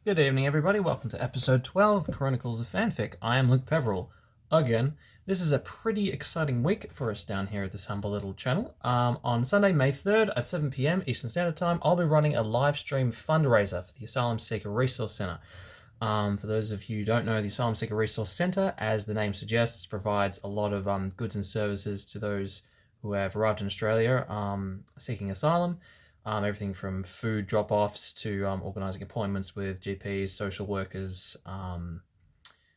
Good evening, everybody. Welcome to episode 12 of the Chronicles of Fanfic. I am Luke Peverell. Again, this is a pretty exciting week for us down here at this humble little channel. On Sunday, May 3rd at 7 p.m. Eastern Standard Time, I'll be running a live stream fundraiser for the Asylum Seeker Resource Center. For those of you who don't know, the Asylum Seeker Resource Center, as the name suggests, provides a lot of goods and services to those who have arrived in Australia seeking asylum. Everything from food drop-offs to organising appointments with GPs, social workers,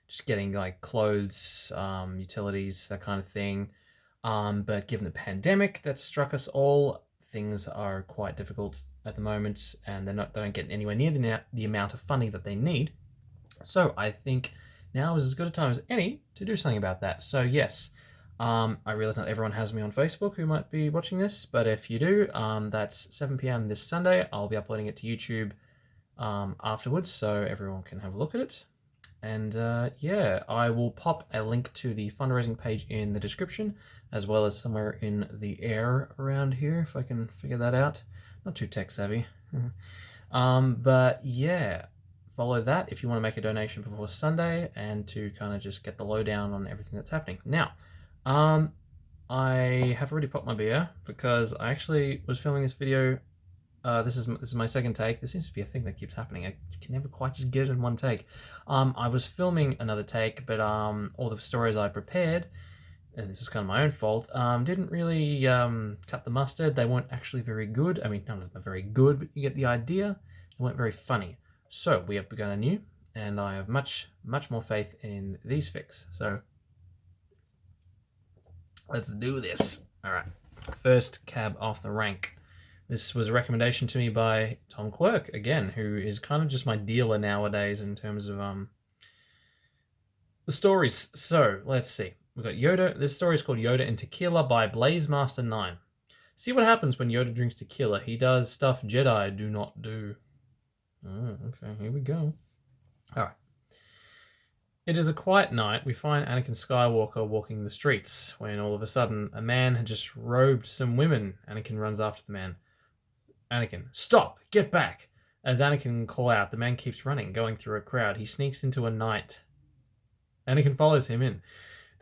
just getting like clothes, utilities, that kind of thing. But given the pandemic that struck us all, things are quite difficult at the moment, and they don't get anywhere near the amount of funding that they need. So I think now is as good a time as any to do something about that. So yes. I realize not everyone has me on Facebook who might be watching this, but if you do, that's 7 p.m. this Sunday. I'll be uploading it to YouTube afterwards, so everyone can have a look at it. And yeah, I will pop a link to the fundraising page in the description, as well as somewhere in the air around here, if I can figure that out. Not too tech savvy. But yeah, follow that if you want to make a donation before Sunday, and to kind of just get the lowdown on everything that's happening. Now, I have already popped my beer because I actually was filming this video. This is my second take. This seems to be a thing that keeps happening. I can never quite just get it in one take. I was filming another take, but all the stories I prepared, and this is kind of my own fault, didn't really cut the mustard. They weren't actually very good. I mean, none of them are very good, but you get the idea. They weren't very funny. So we have begun anew, and I have much more faith in these fics. So let's do this. All right. First cab off the rank. This was a recommendation to me by Tom Quirk, again, who is kind of just my dealer nowadays in terms of the stories. So, let's see. We've got Yoda. This story is called Yoda and Tequila by Blazemaster9. See what happens when Yoda drinks tequila. He does stuff Jedi do not do. Oh, okay, here we go. All right. It is a quiet night. We find Anakin Skywalker walking the streets when all of a sudden a man had just robed some women. Anakin runs after the man. Anakin, stop! Get back! As Anakin can call out, the man keeps running, going through a crowd. He sneaks into a knight. Anakin follows him in.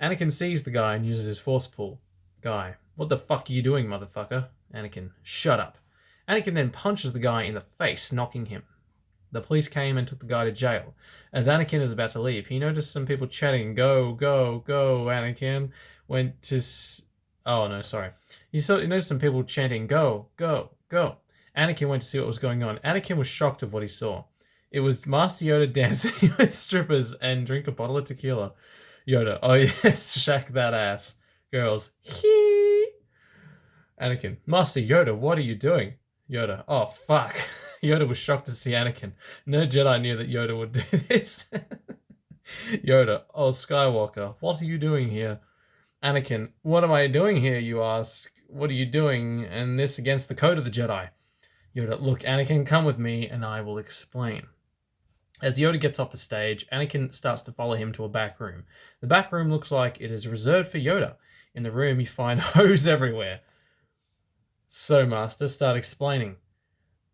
Anakin sees the guy and uses his force pull. Guy, what the fuck are you doing, motherfucker? Anakin, shut up. Anakin then punches the guy in the face, knocking him. The police came and took the guy to jail. As Anakin is about to leave, he noticed some people chatting. Go, go, go, Anakin. Went to... Oh, no, sorry. He noticed some people chanting, go, go, go. Anakin went to see what was going on. Anakin was shocked of what he saw. It was Master Yoda dancing with strippers and drink a bottle of tequila. Yoda, oh yes, shack that ass. Girls, hee. Anakin, Master Yoda, what are you doing? Yoda, oh fuck. Yoda was shocked to see Anakin. No Jedi knew that Yoda would do this. Yoda, oh Skywalker, what are you doing here? Anakin, what am I doing here, you ask? What are you doing? And this against the code of the Jedi. Yoda, look, Anakin, come with me and I will explain. As Yoda gets off the stage, Anakin starts to follow him to a back room. The back room looks like it is reserved for Yoda. In the room, you find hose everywhere. So, Master, start explaining.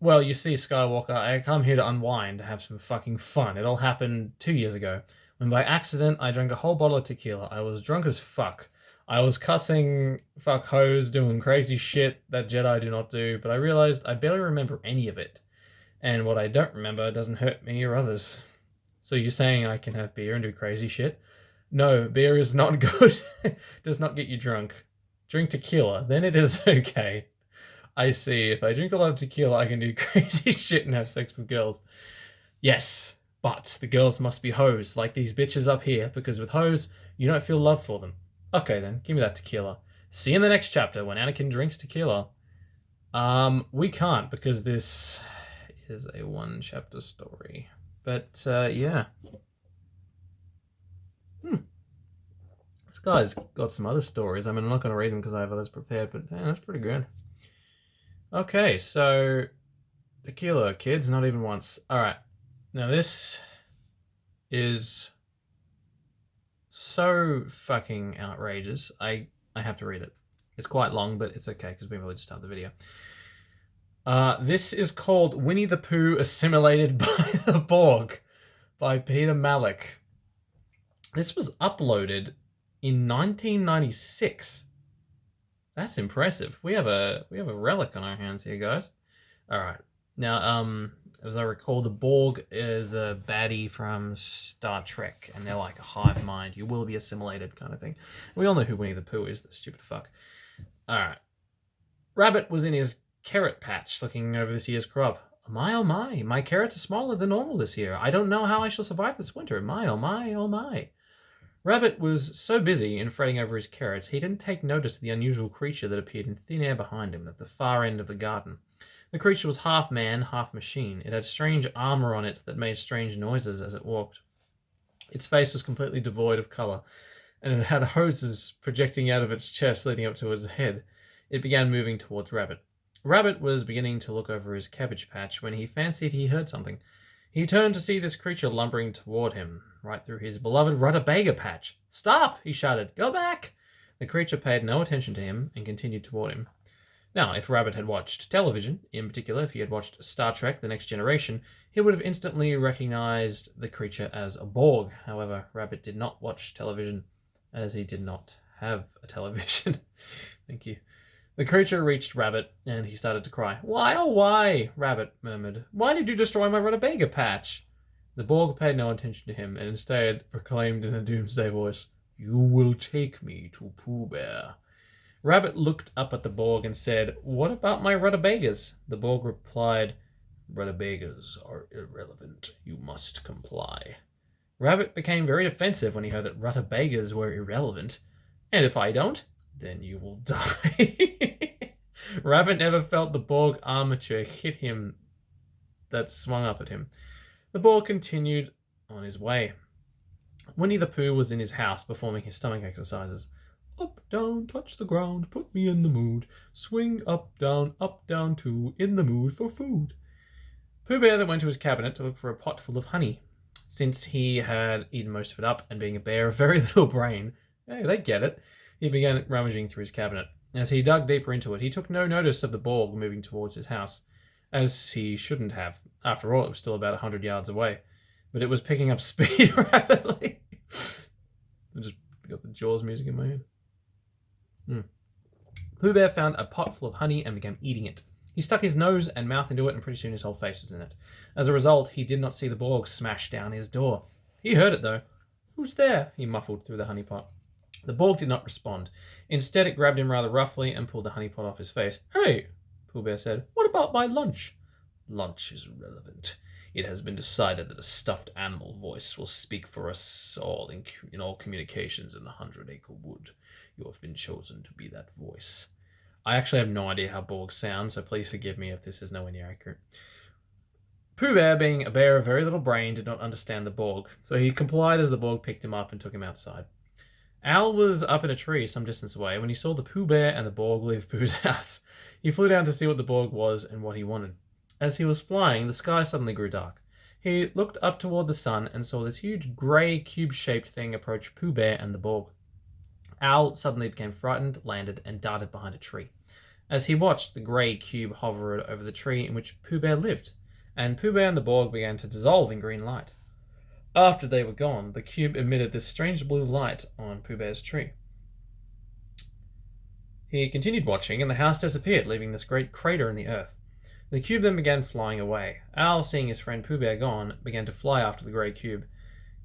Well, you see, Skywalker, I come here to unwind, to have some fucking fun. It all happened 2 years ago, when by accident I drank a whole bottle of tequila. I was drunk as fuck. I was cussing, fuck hoes, doing crazy shit that Jedi do not do, but I realized I barely remember any of it. And what I don't remember doesn't hurt me or others. So you're saying I can have beer and do crazy shit? No, beer is not good. Does not get you drunk. Drink tequila, then it is okay. I see. If I drink a lot of tequila, I can do crazy shit and have sex with girls. Yes, but the girls must be hoes, like these bitches up here, because with hoes, you don't feel love for them. Okay then, give me that tequila. See you in the next chapter when Anakin drinks tequila. We can't, because this is a one-chapter story. But, yeah. This guy's got some other stories. I mean, I'm not going to read them because I have others prepared, but yeah, that's pretty good. Okay, so tequila, kids, not even once. All right, now this is so fucking outrageous. I have to read it. It's quite long, but it's okay because we really just started the video. This is called Winnie the Pooh, Assimilated by the Borg by Peter Malak. This was uploaded in 1996. That's impressive. We have a relic on our hands here, guys. All right. Now, as I recall, the Borg is a baddie from Star Trek, and they're like a hive mind. You will be assimilated, kind of thing. We all know who Winnie the Pooh is. The stupid fuck. All right. Rabbit was in his carrot patch, looking over this year's crop. My oh my carrots are smaller than normal this year. I don't know how I shall survive this winter. My oh my. Rabbit was so busy in fretting over his carrots, he didn't take notice of the unusual creature that appeared in thin air behind him at the far end of the garden. The creature was half man, half machine. It had strange armor on it that made strange noises as it walked. Its face was completely devoid of color, and it had hoses projecting out of its chest leading up to its head. It began moving towards Rabbit. Rabbit was beginning to look over his cabbage patch when he fancied he heard something. He turned to see this creature lumbering toward him, right through his beloved rutabaga patch. "Stop!" he shouted. "Go back!" The creature paid no attention to him and continued toward him. Now, if Rabbit had watched television, in particular if he had watched Star Trek The Next Generation, he would have instantly recognized the creature as a Borg. However, Rabbit did not watch television, as he did not have a television. Thank you. The creature reached Rabbit, and he started to cry. "Why, oh why?" Rabbit murmured. "Why did you destroy my rutabaga patch?" The Borg paid no attention to him, and instead proclaimed in a doomsday voice, "You will take me to Pooh Bear." Rabbit looked up at the Borg and said, "What about my rutabagas?" The Borg replied, "Rutabagas are irrelevant. You must comply." Rabbit became very defensive when he heard that rutabagas were irrelevant. "And if I don't, then you will die." Rabbit never felt the Borg armature hit him that swung up at him. The Borg continued on his way. Winnie the Pooh was in his house performing his stomach exercises. "Up, down, touch the ground, put me in the mood. Swing up, down, too, in the mood for food." Pooh Bear then went to his cabinet to look for a pot full of honey. Since he had eaten most of it up, and being a bear of very little brain, hey, they get it, he began rummaging through his cabinet. As he dug deeper into it, he took no notice of the Borg moving towards his house, as he shouldn't have. After all, it was still about 100 yards away, but it was picking up speed rapidly. I just got the Jaws music in my head. Pooh Bear found a pot full of honey and began eating it. He stuck his nose and mouth into it, and pretty soon his whole face was in it. As a result, he did not see the Borg smash down his door. He heard it, though. "Who's there?" he muffled through the honey pot. The Borg did not respond. Instead, it grabbed him rather roughly and pulled the honey pot off his face. "Hey," Pooh Bear said, "what about my lunch?" "Lunch is irrelevant. It has been decided that a stuffed animal voice will speak for us all in all communications in the 100-acre wood. You have been chosen to be that voice." I actually have no idea how Borg sound, so please forgive me if this is nowhere near accurate. Pooh Bear, being a bear of very little brain, did not understand the Borg, so he complied as the Borg picked him up and took him outside. Al was up in a tree some distance away when he saw the Pooh Bear and the Borg leave Pooh's house. He flew down to see what the Borg was and what he wanted. As he was flying, the sky suddenly grew dark. He looked up toward the sun and saw this huge grey cube-shaped thing approach Pooh Bear and the Borg. Al suddenly became frightened, landed, and darted behind a tree. As he watched, the grey cube hovered over the tree in which Pooh Bear lived, and Pooh Bear and the Borg began to dissolve in green light. After they were gone, the cube emitted this strange blue light on Pooh Bear's tree. He continued watching, and the house disappeared, leaving this great crater in the earth. The cube then began flying away. Al, seeing his friend Pooh Bear gone, began to fly after the grey cube.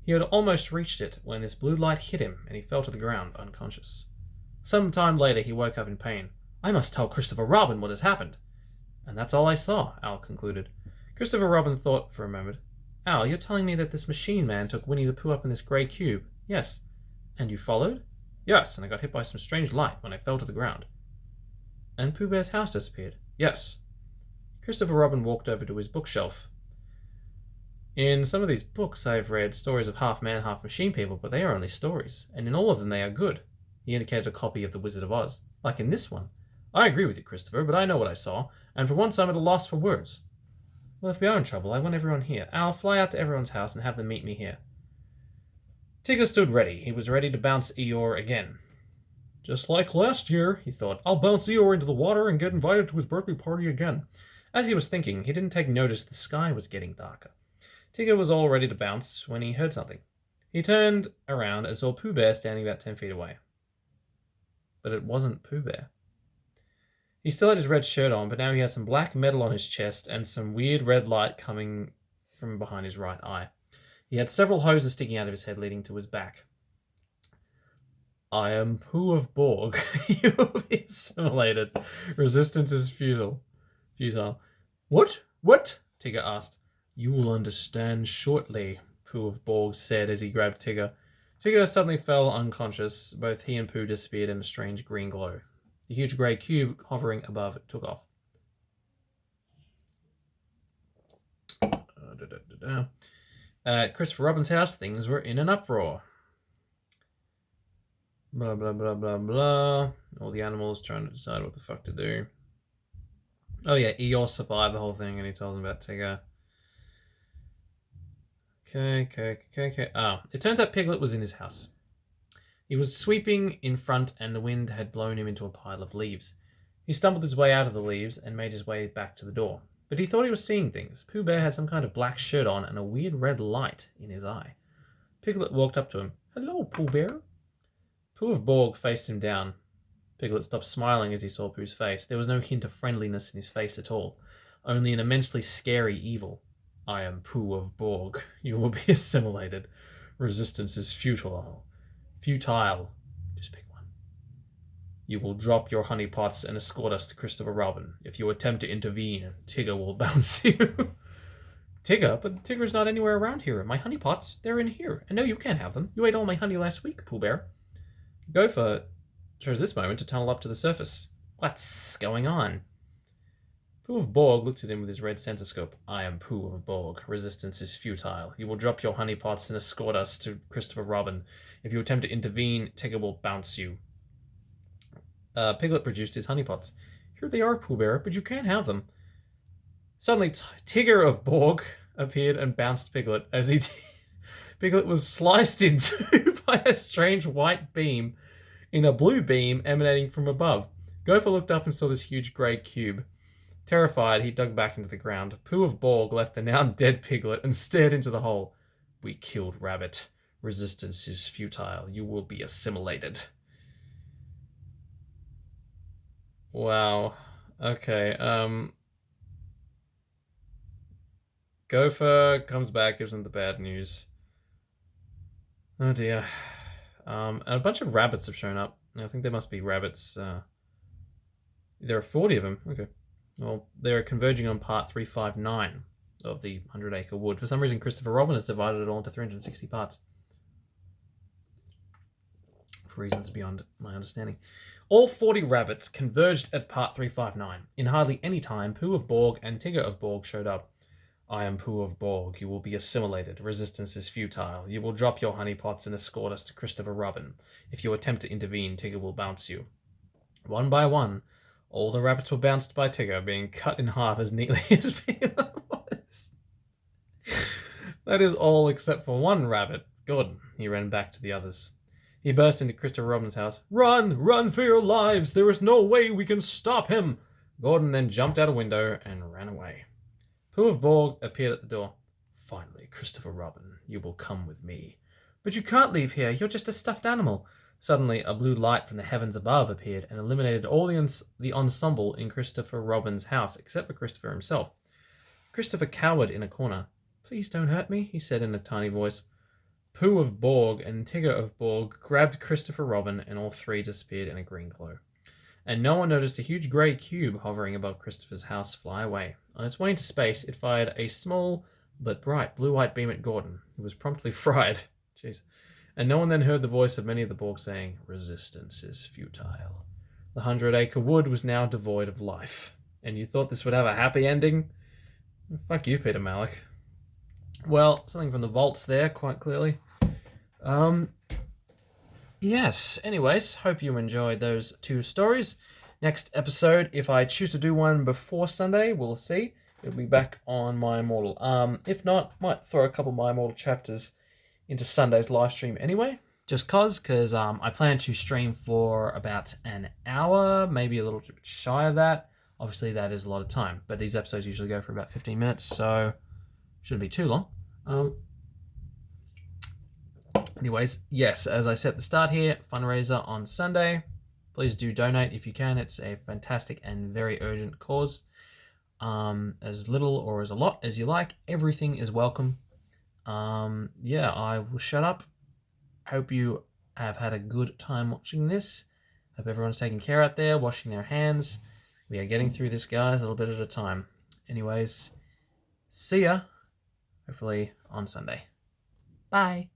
He had almost reached it when this blue light hit him, and he fell to the ground unconscious. Some time later, he woke up in pain. "I must tell Christopher Robin what has happened." "And that's all I saw," Al concluded. Christopher Robin thought for a moment. "Al, you're telling me that this machine man took Winnie the Pooh up in this grey cube?" "Yes." "And you followed?" "Yes, and I got hit by some strange light when I fell to the ground." "And Pooh Bear's house disappeared?" "Yes." Christopher Robin walked over to his bookshelf. "In some of these books I've read stories of half-man, half-machine people, but they are only stories, and in all of them they are good." He indicated a copy of The Wizard of Oz. "Like in this one." "I agree with you, Christopher, but I know what I saw, and for once I'm at a loss for words." "Well, if we are in trouble, I want everyone here. I'll fly out to everyone's house and have them meet me here." Tigger stood ready. He was ready to bounce Eeyore again. "Just like last year," he thought, "I'll bounce Eeyore into the water and get invited to his birthday party again. As he was thinking, he didn't take notice the sky was getting darker. Tigger was all ready to bounce when he heard something. He turned around and saw Pooh Bear standing about 10 feet away. But it wasn't Pooh Bear. He still had his red shirt on, but now he had some black metal on his chest and some weird red light coming from behind his right eye. He had several hoses sticking out of his head leading to his back. I am Pooh of Borg. You will be assimilated. Resistance is futile. What? What? Tigger asked. You will understand shortly, Pooh of Borg said as he grabbed Tigger. Tigger suddenly fell unconscious. Both he and Pooh disappeared in a strange green glow. The huge grey cube hovering above took off. At Christopher Robin's house, things were in an uproar. Blah, blah, blah, blah, blah. All the animals trying to decide what the fuck to do. Oh yeah, Eeyore survived the whole thing and he tells them about Tigger. Okay. Oh, it turns out Piglet was in his house. He was sweeping in front and the wind had blown him into a pile of leaves. He stumbled his way out of the leaves and made his way back to the door. But he thought he was seeing things. Pooh Bear had some kind of black shirt on and a weird red light in his eye. Piglet walked up to him. Hello, Pooh Bear. Pooh of Borg faced him down. Piglet stopped smiling as he saw Pooh's face. There was no hint of friendliness in his face at all. Only an immensely scary evil. I am Pooh of Borg. You will be assimilated. Resistance is futile. Just pick one. You will drop your honeypots and escort us to Christopher Robin. If you attempt to intervene, Tigger will bounce you. Tigger? But Tigger's not anywhere around here. My honeypots, they're in here. And no, you can't have them. You ate all my honey last week, Pooh Bear. Gopher chose this moment to tunnel up to the surface. What's going on? Pooh of Borg looked at him with his red sensoscope. I am Pooh of Borg. Resistance is futile. You will drop your honeypots and escort us to Christopher Robin. If you attempt to intervene, Tigger will bounce you. Piglet produced his honeypots. Here they are, Pooh Bear, but you can't have them. Suddenly, Tigger of Borg appeared and bounced Piglet. As he did, Piglet was sliced in two by a strange white beam in a blue beam emanating from above. Gopher looked up and saw this huge grey cube. Terrified, he dug back into the ground. Pooh of Borg left the now dead Piglet and stared into the hole. We killed Rabbit. Resistance is futile. You will be assimilated. Wow. Okay, Gopher comes back, gives them the bad news. Oh dear. And a bunch of rabbits have shown up. I think there must be rabbits. There are 40 of them. Okay. Well, they're converging on part 359 of the 100-Acre Wood. For some reason, Christopher Robin has divided it all into 360 parts. For reasons beyond my understanding. All 40 rabbits converged at part 359. In hardly any time, Pooh of Borg and Tigger of Borg showed up. I am Pooh of Borg. You will be assimilated. Resistance is futile. You will drop your honeypots and escort us to Christopher Robin. If you attempt to intervene, Tigger will bounce you. One by one, all the rabbits were bounced by Tigger, being cut in half as neatly as Piglet was. That is all except for one rabbit. Gordon. He ran back to the others. He burst into Christopher Robin's house. Run! Run for your lives! There is no way we can stop him! Gordon then jumped out a window and ran away. Pooh of Borg appeared at the door. Finally, Christopher Robin, you will come with me. But you can't leave here. You're just a stuffed animal. Suddenly, a blue light from the heavens above appeared and illuminated all the ensemble in Christopher Robin's house, except for Christopher himself. Christopher cowered in a corner. Please don't hurt me, he said in a tiny voice. Pooh of Borg and Tigger of Borg grabbed Christopher Robin, and all three disappeared in a green glow. And no one noticed a huge grey cube hovering above Christopher's house fly away. On its way into space, it fired a small but bright blue-white beam at Gordon, who was promptly fried. Jeez. And no one then heard the voice of many of the Borg saying, Resistance is futile. The 100-Acre Wood was now devoid of life. And you thought this would have a happy ending? Fuck you, Peter Malak. Well, something from the vaults there, quite clearly. Yes, anyways, hope you enjoyed those two stories. Next episode, if I choose to do one before Sunday, we'll see. It'll be back on My Immortal. If not, might throw a couple of My Immortal chapters into Sunday's live stream anyway. Just because I plan to stream for about an hour, maybe a little bit shy of that. Obviously, that is a lot of time, but these episodes usually go for about 15 minutes, so shouldn't be too long. Anyways, yes, as I said at the start here, fundraiser on Sunday. Please do donate if you can. It's a fantastic and very urgent cause. As little or as a lot as you like, everything is welcome. Yeah, I will shut up. Hope you have had a good time watching this. Hope everyone's taking care out there, washing their hands. We are getting through this, guys, a little bit at a time. Anyways, see ya, hopefully on Sunday. Bye.